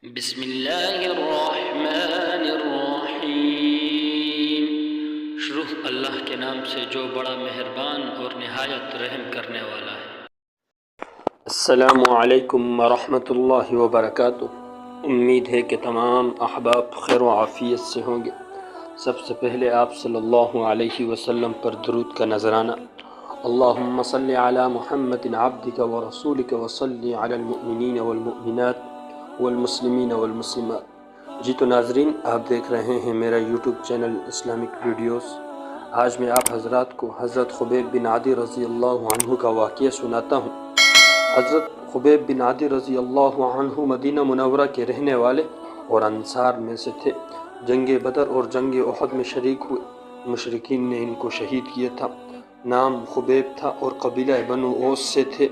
بسم اللہ الرحمن الرحیم۔ شروع اللہ کے نام سے جو بڑا مہربان اور نہایت رحم کرنے والا ہے۔ السلام علیکم ورحمۃ اللہ وبرکاتہ۔ امید ہے کہ تمام احباب خیر و عافیت سے ہوں گے۔ سب سے پہلے آپ صلی اللہ علیہ وسلم پر درود کا نذرانہ۔ اللہم صلی علی محمد عبدک ورسولک وصلی علی المؤمنین والمؤمنات والمسلمین والمسلمات۔ جی تو ناظرین، آپ دیکھ رہے ہیں میرا یوٹیوب چینل اسلامک ویڈیوز۔ آج میں آپ حضرات کو حضرت خبیب بن عدی رضی اللہ عنہ کا واقعہ سناتا ہوں۔ حضرت خبیب بن عدی رضی اللہ عنہ مدینہ منورہ کے رہنے والے اور انصار میں سے تھے۔ جنگ بدر اور جنگ احد میں شریک ہوئے۔ مشرکین نے ان کو شہید کیا تھا۔ نام خبیب تھا اور قبیلہ بنو اوس سے تھے۔